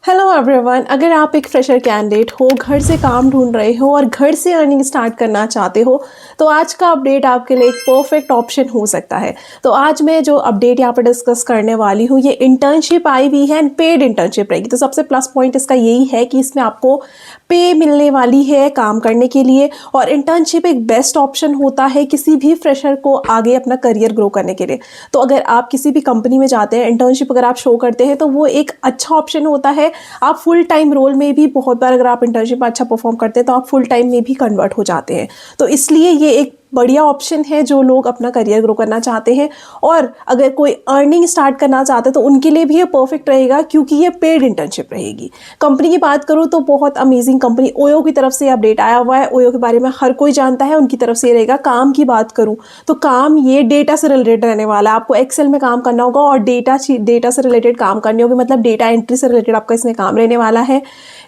Hello everyone. अगर आप एक फ्रेशर कैंडिडेट हो, घर से काम ढूंढ रहे हो और घर से अर्निंग स्टार्ट करना चाहते हो, तो आज का अपडेट आपके लिए एक परफेक्ट ऑप्शन हो सकता है। तो आज मैं जो अपडेट यहाँ पर डिस्कस करने वाली हूँ, ये इंटर्नशिप आई हुई है एंड पेड इंटर्नशिप रहेगी। तो सबसे प्लस पॉइंट इसका यही है कि इसमें आपको पे मिलने वाली है काम करने के लिए, और इंटर्नशिप एक बेस्ट ऑप्शन होता है किसी भी फ्रेशर को आगे अपना करियर ग्रो करने के लिए। तो अगर आप किसी भी कंपनी में जाते हैं, इंटर्नशिप अगर आप शो करते हैं, तो वो एक अच्छा ऑप्शन होता है। आप फुल टाइम रोल में भी बहुत बार अगर आप इंटर्नशिप में अच्छा परफॉर्म करते हैं तो आप फुल टाइम में भी कन्वर्ट हो जाते हैं। तो इसलिए ये एक बढ़िया ऑप्शन है जो लोग अपना करियर ग्रो करना चाहते हैं, और अगर कोई अर्निंग स्टार्ट करना चाहते हैं तो उनके लिए भी ये परफेक्ट रहेगा, क्योंकि ये पेड इंटर्नशिप रहेगी। कंपनी की बात करूँ तो बहुत अमेजिंग कंपनी ओयो की तरफ से अपडेट आया हुआ है। ओयो के बारे में हर कोई जानता है, उनकी तरफ से ये रहेगा। काम की बात करूँ तो काम ये डेटा से रिलेटेड रहने वाला है। आपको एक्सेल में काम करना होगा और डेटा से रिलेटेड काम करनी होगी, मतलब डेटा एंट्री से रिलेटेड आपका इसमें काम रहने वाला है।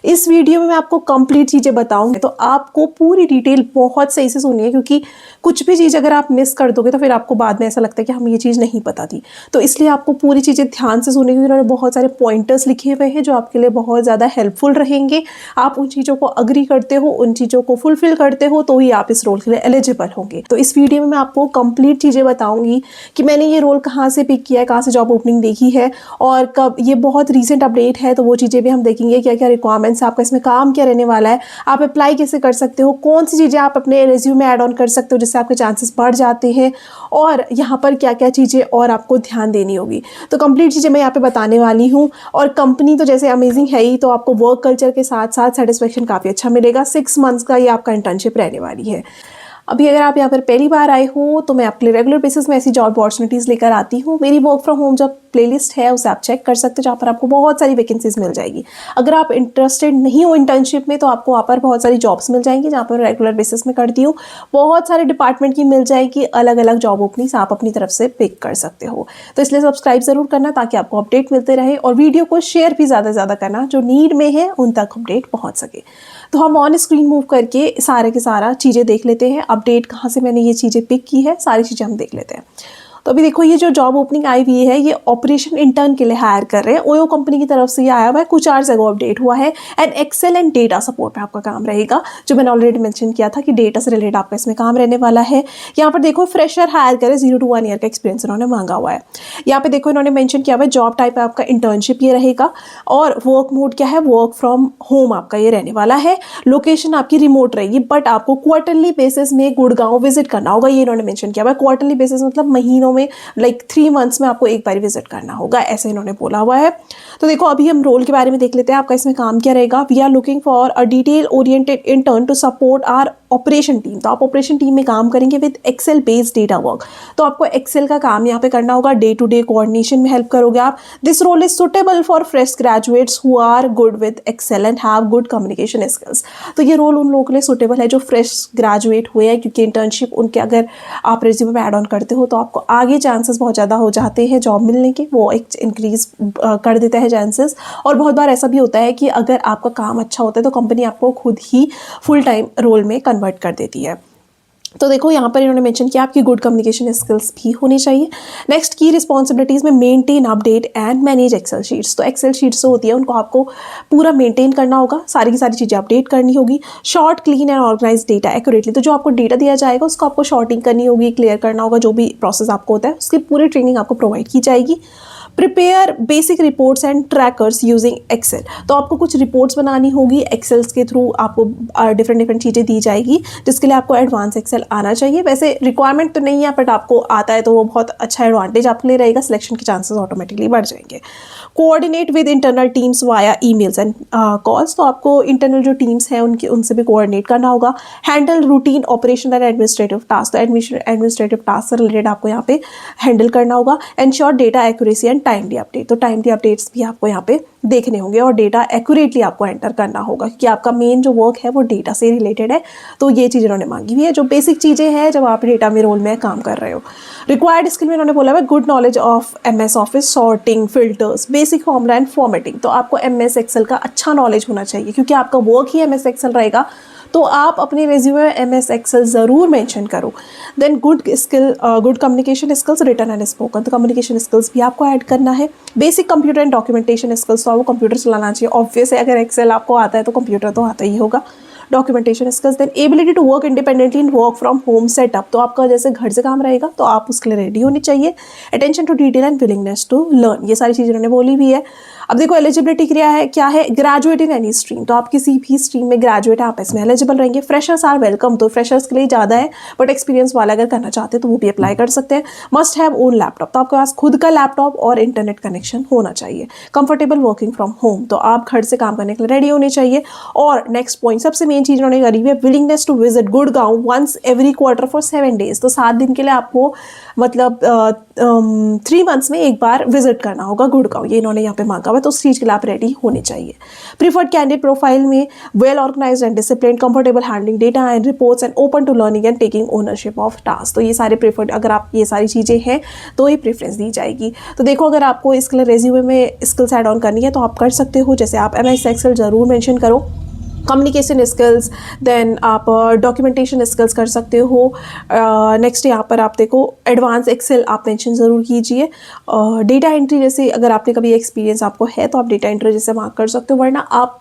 इस वीडियो में मैं आपको कंप्लीट चीज़ें बताऊंगी, तो आपको पूरी डिटेल बहुत सही से सुनिए, क्योंकि कुछ भी चीज़ अगर आप मिस कर दोगे तो फिर आपको बाद में ऐसा लगता है कि हमें ये चीज़ नहीं पता थी। तो इसलिए आपको पूरी चीज़ें ध्यान से सुनिए, क्योंकि उन्होंने बहुत सारे पॉइंटर्स लिखे हुए हैं जो आपके लिए बहुत ज़्यादा हेल्पफुल रहेंगे। आप उन चीज़ों को अग्री करते हो, उन चीज़ों को फुलफिल करते हो, तो ही आप इस रोल के लिए एलिजिबल होंगे। तो इस वीडियो में मैं आपको कंप्लीट चीज़ें बताऊंगी कि मैंने ये रोल कहाँ से पिक किया है, कहाँ से जॉब ओपनिंग देखी है, और कब ये बहुत रीसेंट अपडेट है, तो वो चीज़ें भी हम देखेंगे। क्या क्या रिक्वायरमेंट्स है, आपका इसमें काम क्या रहने वाला है, आप अप्लाई कैसे कर सकते हो, कौन सी चीज़ें आप अपने रिज्यूम में ऐड ऑन कर सकते हो जिससे आपके चांसेस बढ़ जाते हैं, और यहाँ पर क्या क्या चीज़ें और आपको ध्यान देनी होगी। तो कंप्लीट चीज़ें मैं यहाँ पे बताने वाली हूँ। और कंपनी तो जैसे अमेजिंग है ही, तो आपको वर्क कल्चर के साथ साथ सेटिस्फेक्शन काफ़ी अच्छा मिलेगा। 6 मंथ्स का ये आपका इंटर्नशिप रहने वाली है। अभी अगर आप यहाँ पर पहली बार आए हो, तो मैं आपके लिए रेगुलर बेसिस में ऐसी जॉब अपॉर्चुनिटीज़ लेकर आती हूँ। मेरी work from home job playlist है, उसे आप चेक कर सकते हो, जहाँ पर आपको बहुत सारी वैकेंसीज मिल जाएगी। अगर आप इंटरेस्टेड नहीं हो इंटर्नशिप में, तो आपको वहाँ पर बहुत सारी जॉब्स मिल जाएंगी, जहाँ पर रेगुलर बेसिस में करती हूँ। बहुत सारे डिपार्टमेंट की मिल जाएगी, अलग अलग जॉब ओपनिंग्स आप अपनी तरफ से पिक कर सकते हो। तो इसलिए सब्सक्राइब ज़रूर करना, ताकि आपको अपडेट मिलते रहे, और वीडियो को शेयर भी ज़्यादा से ज़्यादा करना, जो नीड में है उन तक अपडेट पहुँच सके। तो हम ऑन स्क्रीन मूव करके सारे के सारा चीज़ें देख लेते हैं। अपडेट कहाँ से मैंने ये चीज़ें पिक की है, सारी चीज़ें हम देख लेते हैं। तो अभी देखो, ये जो जॉब ओपनिंग आई हुई है, ये ऑपरेशन इंटर्न के लिए हायर कर रहे हैं। ओयो कंपनी की तरफ से ये आया हुआ है, कुछ आवर्स अगो अपडेट हुआ है। And Excel and data support पे आपका काम रहेगा, जो मैंने ऑलरेडी मेंशन किया था कि डेटा से रिलेटेड आपका इसमें काम रहने वाला है। यहाँ पर देखो, फ्रेशर हायर करें, 0 to 1 ईयर का एक्सपीरियंस इन्होंने मांगा हुआ है। यहाँ पे देखो, इन्होंने मेंशन किया हुआ है जॉब टाइप आपका इंटर्नशिप ये रहेगा, और वर्क मोड क्या है, वर्क फ्रॉम होम आपका ये रहने वाला है। लोकेशन आपकी रिमोट रहेगी, बट आपको क्वार्टरली बेसिस में गुड़गांव विजिट करना होगा, ये इन्होंने मेंशन किया हुआ है। क्वार्टरली बेसिस मतलब महीनों में, लाइक 3 मंथ्स में आपको एक बार विजिट करना होगा, ऐसे इन्होंने बोला हुआ है। तो देखो, अभी हम रोल के बारे में देख लेते हैं, आपका इसमें काम क्या रहेगा। We are looking for a detail oriented intern to support our operation team. तो आप ऑपरेशन टीम में काम करेंगे with Excel based data work. तो आपको एक्सेल का काम यहाँ पे करना होगा, डे टू डे कोऑर्डिनेशन में हेल्प करोगे आप। This role is suitable for fresh graduates who are good with Excel and have good communication skills. तो ये रोल उन लोगों के लिए सुटेबल है जो फ्रेश ग्रेजुएट हुए हैं, क्योंकि इंटर्नशिप उनके अगर आप रिज्यूमे में ऐड ऑन करते हो तो आपको आगे चांसेस बहुत ज़्यादा हो जाते हैं जॉब मिलने के, वो एक इंक्रीज कर देता है चांसेस। और बहुत बार ऐसा भी होता है कि अगर आपका काम अच्छा होता है तो कंपनी आपको खुद ही फुल टाइम रोल में कन्वर्ट कर देती है। तो देखो, यहाँ पर इन्होंने मेंशन किया आपकी गुड कम्युनिकेशन स्किल्स भी होनी चाहिए। नेक्स्ट की रिस्पॉन्सिबिलिटीज़ में maintain, update and manage Excel sheets. तो एक्सेल शीट्स जो होती है उनको आपको पूरा मेंटेन करना होगा, सारी की सारी चीज़ें अपडेट करनी होगी। Sort, clean and organize data accurately. तो जो आपको डेटा दिया जाएगा उसको आपको शॉर्टिंग करनी होगी, क्लियर करना होगा, जो भी प्रोसेस आपको होता है उसकी पूरी ट्रेनिंग आपको प्रोवाइड की जाएगी। Prepare basic reports and trackers using Excel. तो आपको कुछ रिपोर्ट्स बनानी होगी एक्सेल्स के थ्रू, आपको डिफरेंट चीज़ें दी जाएगी, जिसके लिए आपको एडवांस एक्सेल आना चाहिए। वैसे रिक्वायरमेंट तो नहीं है, बट आपको आता है तो वो बहुत अच्छा एडवांटेज आपके लिए रहेगा, सिलेक्शन के चांसेस ऑटोमेटिकली बढ़ जाएंगे। Coordinate with internal teams via emails and calls. तो आपको इंटरनल जो टीम्स हैं उनसे भी कोऑर्डिनेट करना होगा। Handle routine operational and administrative task. तो एडमिनिस्ट्रेटिव टास्क से रिलेटेड आपको यहाँ पे हैंडल करना होगा। Ensure data accuracy and timely update. तो टाइमली अपडेट्स भी आपको यहाँ पे देखने होंगे, और डेटा एक्यूरेटली आपको एंटर करना होगा, क्योंकि आपका मेन जो वर्क है वो डेटा से रिलेटेड है। तो ये चीज़ इन्होंने मांगी हुई है, जो बेसिक चीज़ें हैं जब आप डेटा में रोल में काम कर रहे हो। रिक्वायर्ड स्किल में इन्होंने बोला है good knowledge of MS office, sorting, filters, basic formula and formatting. तो आपको MS एक्सेल का अच्छा नॉलेज होना चाहिए, क्योंकि आपका वर्क ही MS एक्सेल रहेगा। तो आप अपने रेज्यूमे में MS एक्सेल ज़रूर मेंशन करो। Then good communication skills, written and spoken, तो कम्युनिकेशन स्किल्स भी आपको ऐड करना है। Basic computer and documentation skills, तो आपको कंप्यूटर चलाना चाहिए, ऑब्वियस है, अगर एक्सेल आपको आता है तो कंप्यूटर तो आता ही होगा। Documentation skills, then ability to work independently in work from home setup, तो आपका जैसे घर से काम रहेगा तो आप उसके लिए रेडी होनी चाहिए। Attention to detail and willingness to learn, ये सारी चीज़ें उन्होंने बोली भी है। अब देखो एलिजिबिलिटी क्या है, ग्रेजुएट इन एनी स्ट्रीम, तो आप किसी भी स्ट्रीम में ग्रेजुएट आप इसमें एलिजिबल रहेंगे। फ्रेशर्स आर वेलकम, तो फ्रेशर्स के लिए ज़्यादा है, बट एक्सपीरियंस वाला अगर करना चाहते हैं तो वो भी अप्लाई कर सकते हैं। मस्ट हैव ओन लैपटॉप, तो आपके पास खुद का लैपटॉप और इंटरनेट कनेक्शन होना चाहिए। कंफर्टेबल वर्किंग फ्रॉम होम, तो आप घर से काम करने के लिए रेडी होने चाहिए। और नेक्स्ट पॉइंट, सबसे मेन चीज़ उन्होंने करी है, willingness to visit Gurgaon once every quarter for 7 days, तो 7 दिन के लिए आपको मतलब 3 months में एक बार विजिट करना होगा गुड़गांव, ये इन्होंने यहाँ पे मांगा हुआ है, तो उस चीज़ के लिए आप रेडी होने चाहिए। प्रीफर्ड कैंडिडेट प्रोफाइल में well organized and discipline, comfortable handling data and reports and open to learning and taking ownership of task, तो ये सारे प्रीफर्ड, अगर आप ये सारी चीज़ें हैं तो ही प्रेफरेंस दी जाएगी। तो देखो अगर आपको इसके लिए रेज्यूमे में स्किल्स ऐड ऑन करनी है तो आप कर सकते हो, जैसे आप MS एक्सेल ज़रूर मेंशन करो, कम्युनिकेशन स्किल्स, देन आप डॉक्यूमेंटेशन स्किल्स कर सकते हो। नेक्स्ट यहाँ पर आप देखो एडवांस एक्सेल आप मेंशन ज़रूर कीजिए। डेटा एंट्री जैसे अगर आपने कभी एक्सपीरियंस आपको है तो आप डेटा एंट्री जैसे वहाँ कर सकते हो, वरना आप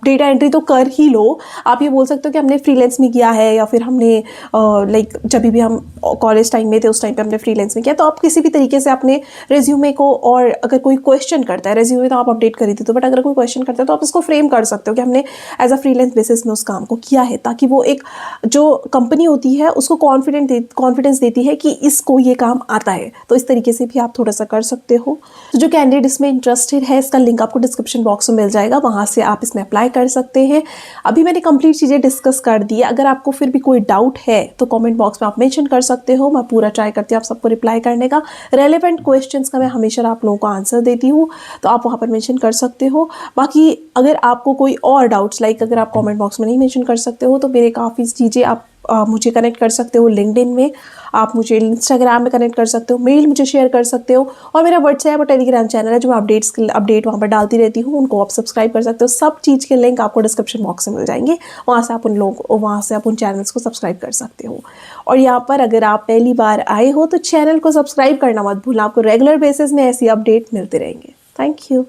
डेटा एंट्री तो कर ही लो। आप ये बोल सकते हो कि हमने फ्रीलांस में किया है, या फिर हमने लाइक जब भी हम कॉलेज टाइम में थे उस टाइम पे हमने फ्रीलांस में किया, तो आप किसी भी तरीके से अपने रेज्यूमे को, और अगर कोई क्वेश्चन करता है, रेज्यूमे तो आप अपडेट कर ही देते हो, बट अगर कोई क्वेश्चन करता है तो आप इसको फ्रेम कर सकते हो कि हमने एज अ फ्रीलांस बेसिस में उस काम को किया है, ताकि वो एक जो कंपनी होती है उसको कॉन्फिडेंस देती है कि इसको ये काम आता है, तो इस तरीके से भी आप थोड़ा सा कर सकते हो। तो जो कैंडिडेट इसमें इंटरेस्टेड है, इसका लिंक आपको डिस्क्रिप्शन बॉक्स में मिल जाएगा, वहाँ से आप इसमें अप्लाई कर सकते हैं। अभी मैंने कंप्लीट चीज़ें डिस्कस कर दी है, अगर आपको फिर भी कोई डाउट है तो कमेंट बॉक्स में आप मेंशन कर सकते हो, मैं पूरा ट्राई करती हूँ आप सबको रिप्लाई करने का। रेलेवेंट क्वेश्चंस का मैं हमेशा आप लोगों को आंसर देती हूँ, तो आप वहाँ पर मेंशन कर सकते हो। बाकी अगर आपको कोई और डाउट्स, लाइक अगर आप कमेंट बॉक्स में नहीं मेंशन कर सकते हो तो मेरे काफ़ी चीज़ें आप मुझे कनेक्ट कर सकते हो लिंक्डइन में, आप मुझे इंस्टाग्राम में कनेक्ट कर सकते हो, मेल मुझे शेयर कर सकते हो, और मेरा व्हाट्सएप और टेलीग्राम चैनल है जो मैं अपडेट वहाँ पर डालती रहती हूँ, उनको आप सब्सक्राइब कर सकते हो। सब चीज़ के लिंक आपको डिस्क्रिप्शन बॉक्स में मिल जाएंगे, वहाँ से आप उन चैनल्स को सब्सक्राइब कर सकते हो। और यहाँ पर अगर आप पहली बार आए हो तो चैनल को सब्सक्राइब करना मत भूलना, आपको रेगुलर बेसिस में ऐसी अपडेट मिलते रहेंगे। Thank you.